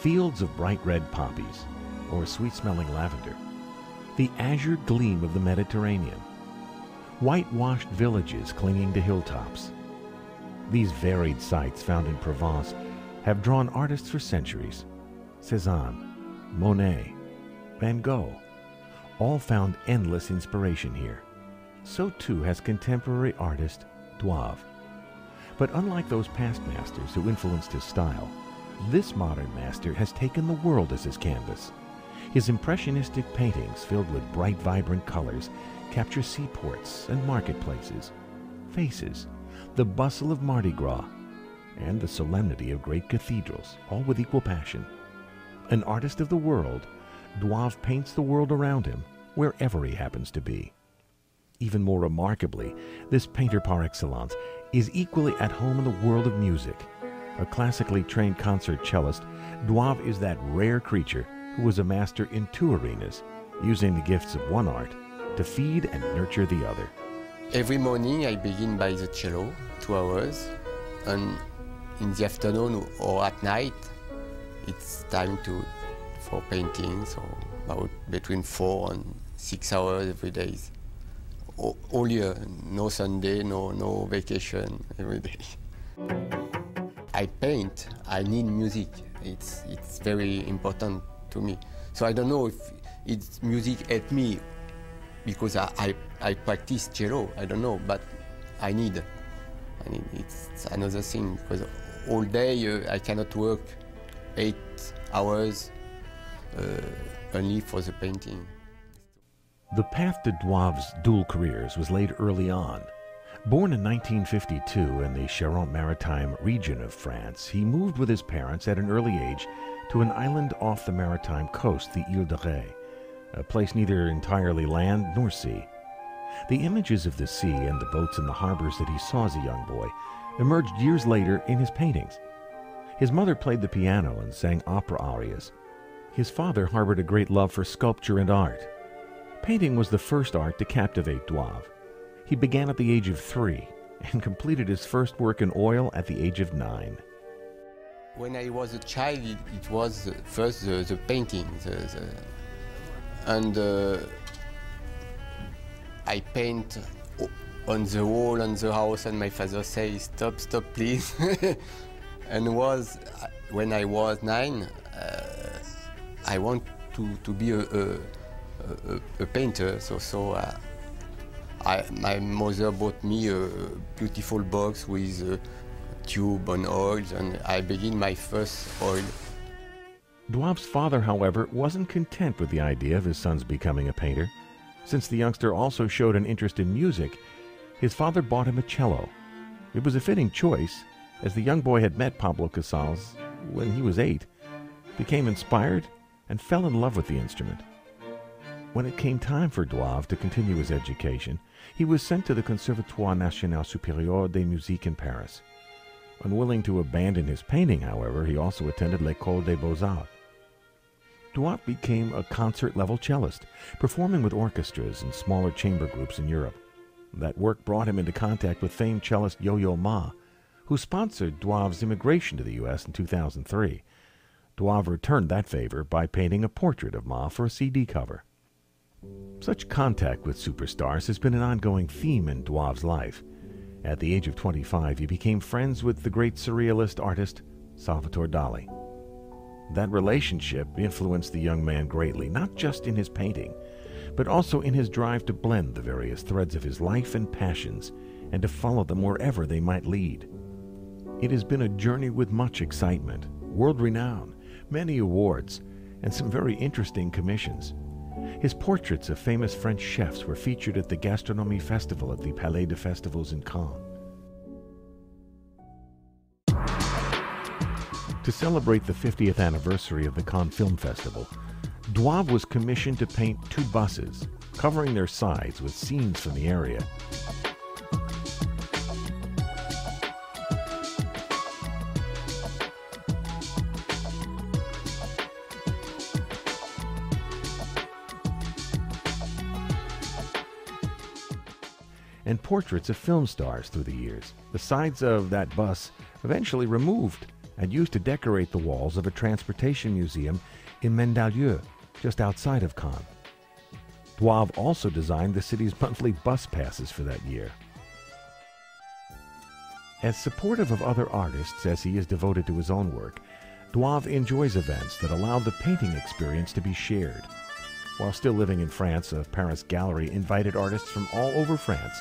fields of bright red poppies, or sweet-smelling lavender, the azure gleam of the Mediterranean, whitewashed villages clinging to hilltops. These varied sights found in Provence have drawn artists for centuries. Cézanne, Monet, Van Gogh, all found endless inspiration here. So too has contemporary artist Duaiv. But unlike those past masters who influenced his style, this modern master has taken the world as his canvas. His impressionistic paintings, filled with bright, vibrant colors, capture seaports and marketplaces, faces, the bustle of Mardi Gras, and the solemnity of great cathedrals, all with equal passion. An artist of the world, Duaiv paints the world around him, wherever he happens to be. Even more remarkably, this painter par excellence is equally at home in the world of music. A classically trained concert cellist, Duaiv is that rare creature who was a master in two arenas, using the gifts of one art to feed and nurture the other. Every morning I begin by the cello, 2 hours, and in the afternoon or at night it's time for painting, so about between 4 and 6 hours every day. All year, no Sunday, no vacation, every day. I paint, I need music. It's very important to me. So I don't know if it's music at me because I practice cello, I don't know, but I need it's another thing because all day I cannot work 8 hours only for the painting. The path to Duaiv's dual careers was laid early on. Born in 1952 in the Charente-Maritime region of France, he moved with his parents at an early age to an island off the maritime coast, the Ile de Ré, a place neither entirely land nor sea. The images of the sea and the boats in the harbors that he saw as a young boy emerged years later in his paintings. His mother played the piano and sang opera arias. His father harbored a great love for sculpture and art. Painting was the first art to captivate Duaiv. He began at the age of 3 and completed his first work in oil at the age of 9. When I was a child, it was first the painting, and I paint on the wall on the house, and my father says, "Stop, stop, please." And when I was 9, I want to be a painter. So my mother bought me a beautiful box with a tube and oils, and I began my first oil. Duaiv's father, however, wasn't content with the idea of his sons becoming a painter. Since the youngster also showed an interest in music, his father bought him a cello. It was a fitting choice, as the young boy had met Pablo Casals when he was 8, became inspired, and fell in love with the instrument. When it came time for Duaiv to continue his education, he was sent to the Conservatoire National Supérieur des Musiques in Paris. Unwilling to abandon his painting, however, he also attended l'École des Beaux-Arts. Duaiv became a concert-level cellist, performing with orchestras and smaller chamber groups in Europe. That work brought him into contact with famed cellist Yo-Yo Ma, who sponsored Duaiv's immigration to the U.S. in 2003. Duaiv returned that favor by painting a portrait of Ma for a CD cover. Such contact with superstars has been an ongoing theme in Duaiv's life. At the age of 25, he became friends with the great surrealist artist Salvatore Dali. That relationship influenced the young man greatly, not just in his painting, but also in his drive to blend the various threads of his life and passions and to follow them wherever they might lead. It has been a journey with much excitement, world renown, many awards, and some very interesting commissions. His portraits of famous French chefs were featured at the Gastronomie Festival at the Palais de Festivals in Cannes. To celebrate the 50th anniversary of the Cannes Film Festival, Duaiv was commissioned to paint 2 buses, covering their sides with scenes from the area. And portraits of film stars through the years. The sides of that bus eventually removed and used to decorate the walls of a transportation museum in Mandalieu, just outside of Cannes. Duaiv also designed the city's monthly bus passes for that year. As supportive of other artists as he is devoted to his own work, Duaiv enjoys events that allow the painting experience to be shared. While still living in France, a Paris gallery invited artists from all over France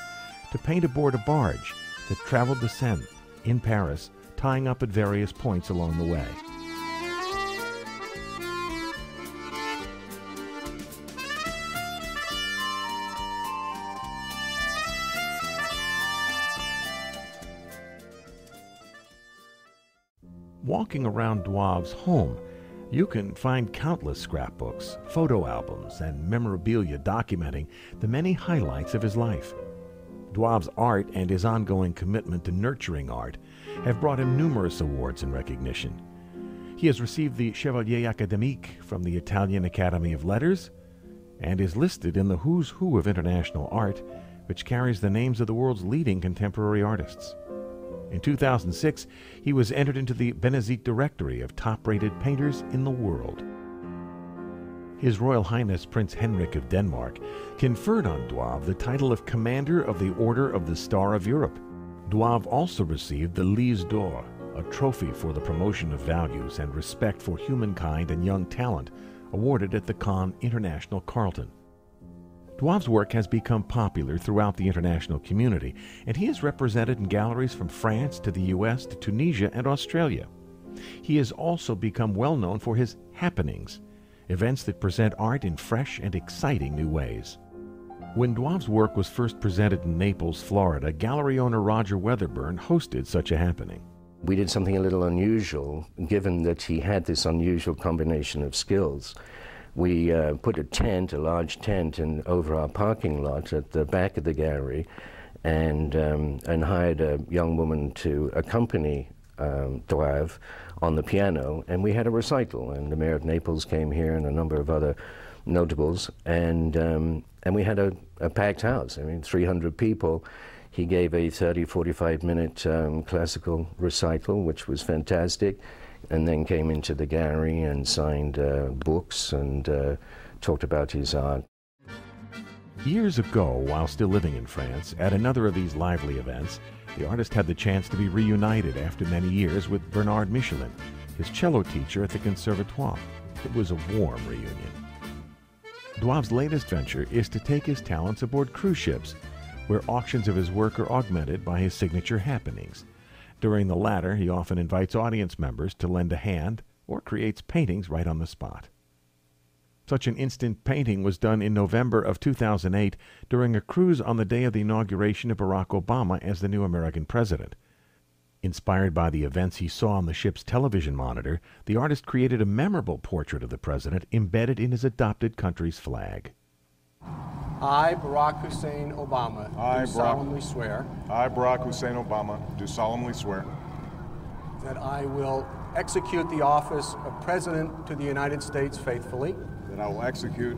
to paint aboard a barge that traveled the Seine in Paris, tying up at various points along the way. Walking around Duaiv's home, you can find countless scrapbooks, photo albums, and memorabilia documenting the many highlights of his life. Duaiv's art and his ongoing commitment to nurturing art have brought him numerous awards and recognition. He has received the Chevalier Académique from the Italian Academy of Letters and is listed in the Who's Who of International Art, which carries the names of the world's leading contemporary artists. In 2006, he was entered into the Benezit Directory of top-rated painters in the world. His Royal Highness Prince Henrik of Denmark conferred on Duaiv the title of Commander of the Order of the Star of Europe. Duaiv also received the Lys d'Or, a trophy for the promotion of values and respect for humankind and young talent, awarded at the Cannes International Carlton. Duaiv's work has become popular throughout the international community, and he is represented in galleries from France to the U.S. to Tunisia and Australia. He has also become well known for his happenings, events that present art in fresh and exciting new ways. When Duaiv's work was first presented in Naples, Florida, gallery owner Roger Weatherburn hosted such a happening. We did something a little unusual, given that he had this unusual combination of skills. We put a large tent over our parking lot at the back of the gallery and hired a young woman to accompany Duaiv on the piano, and we had a recital, and the mayor of Naples came here and a number of other notables, and we had a packed house. I mean, 300 people. He gave a 45-minute classical recital, which was fantastic, and then came into the gallery and signed books and talked about his art. Years ago, while still living in France, at another of these lively events, the artist had the chance to be reunited after many years with Bernard Michelin, his cello teacher at the Conservatoire. It was a warm reunion. Duaiv's latest venture is to take his talents aboard cruise ships, where auctions of his work are augmented by his signature happenings. During the latter, he often invites audience members to lend a hand or creates paintings right on the spot. Such an instant painting was done in November of 2008 during a cruise on the day of the inauguration of Barack Obama as the new American president. Inspired by the events he saw on the ship's television monitor, the artist created a memorable portrait of the president embedded in his adopted country's flag. I, Barack Hussein Obama, do solemnly swear. I, Barack Hussein Obama, do solemnly swear. That I will execute the office of President to the United States faithfully. That I will execute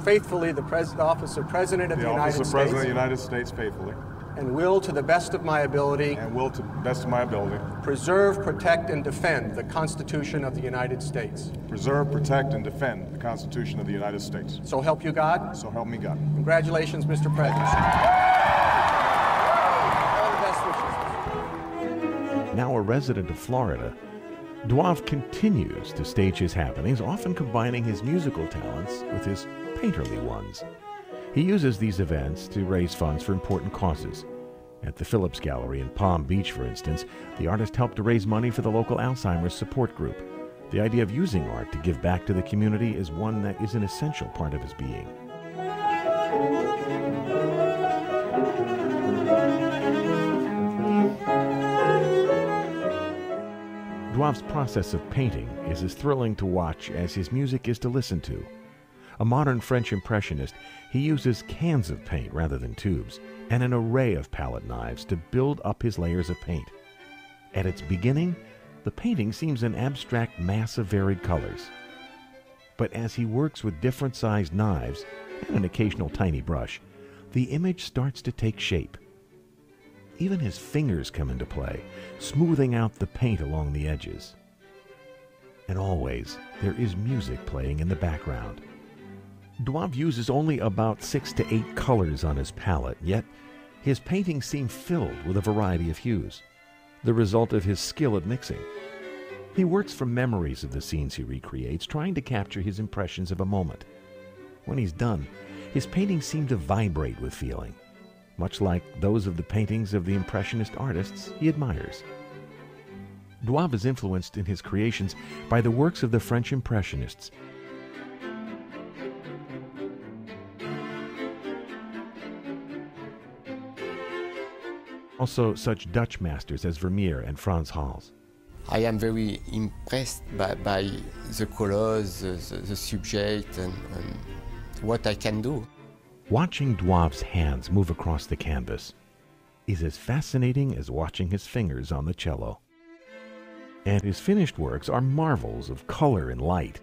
faithfully the office of President of the United States. The office of President of the United States faithfully. And will, to the best of my ability. And will, to the best of my ability. Preserve, protect, and defend the Constitution of the United States. Preserve, protect, and defend the Constitution of the United States. So help you God. So help me God. Congratulations, Mr. President. All the best wishes. Now a resident of Florida, Duaiv continues to stage his happenings, often combining his musical talents with his painterly ones. He uses these events to raise funds for important causes. At the Phillips Gallery in Palm Beach, for instance, the artist helped to raise money for the local Alzheimer's support group. The idea of using art to give back to the community is one that is an essential part of his being. Duaiv's process of painting is as thrilling to watch as his music is to listen to. A modern French impressionist, he uses cans of paint rather than tubes, and an array of palette knives to build up his layers of paint. At its beginning, the painting seems an abstract mass of varied colors. But as he works with different sized knives and an occasional tiny brush, the image starts to take shape. Even his fingers come into play, smoothing out the paint along the edges. And always, there is music playing in the background. Duaiv uses only about 6 to 8 colors on his palette, yet his paintings seem filled with a variety of hues, the result of his skill at mixing. He works from memories of the scenes he recreates, trying to capture his impressions of a moment. When he's done, his paintings seem to vibrate with feeling, much like those of the paintings of the Impressionist artists he admires. Duaiv is influenced in his creations by the works of the French Impressionists. Also such Dutch masters as Vermeer and Frans Hals. I am very impressed by the colors, the subject, and what I can do. Watching Duaiv's hands move across the canvas is as fascinating as watching his fingers on the cello. And his finished works are marvels of color and light.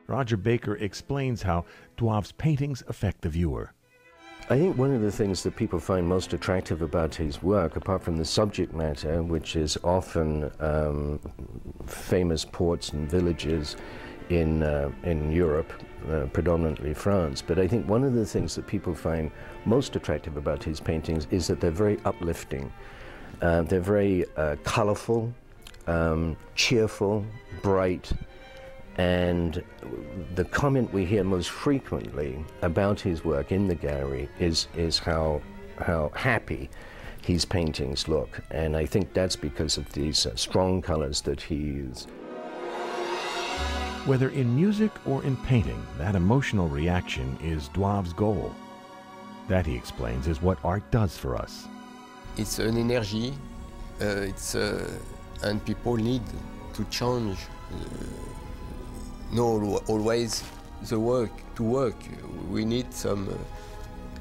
Roger Baker explains how Duaiv's paintings affect the viewer. I think one of the things that people find most attractive about his work, apart from the subject matter, which is often famous ports and villages in Europe, predominantly France, but I think one of the things that people find most attractive about his paintings is that they're very uplifting. They're very colorful, cheerful, bright, and the comment we hear most frequently about his work in the gallery is how happy his paintings look, and I think that's because of these strong colors that he uses. Whether in music or in painting, that emotional reaction is Duaiv's goal. That, he explains, is what art does for us. It's an energy, and people need to change. Not always the work to work. We need some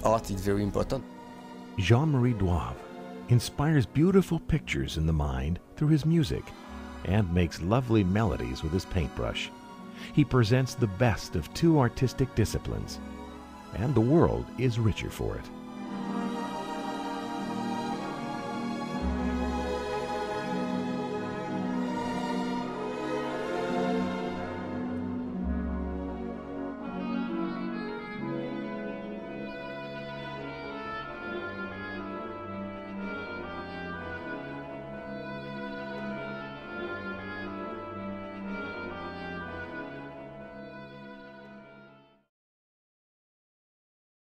art is very important. Jean-Marie Duaiv inspires beautiful pictures in the mind through his music and makes lovely melodies with his paintbrush. He presents the best of 2 artistic disciplines, and the world is richer for it.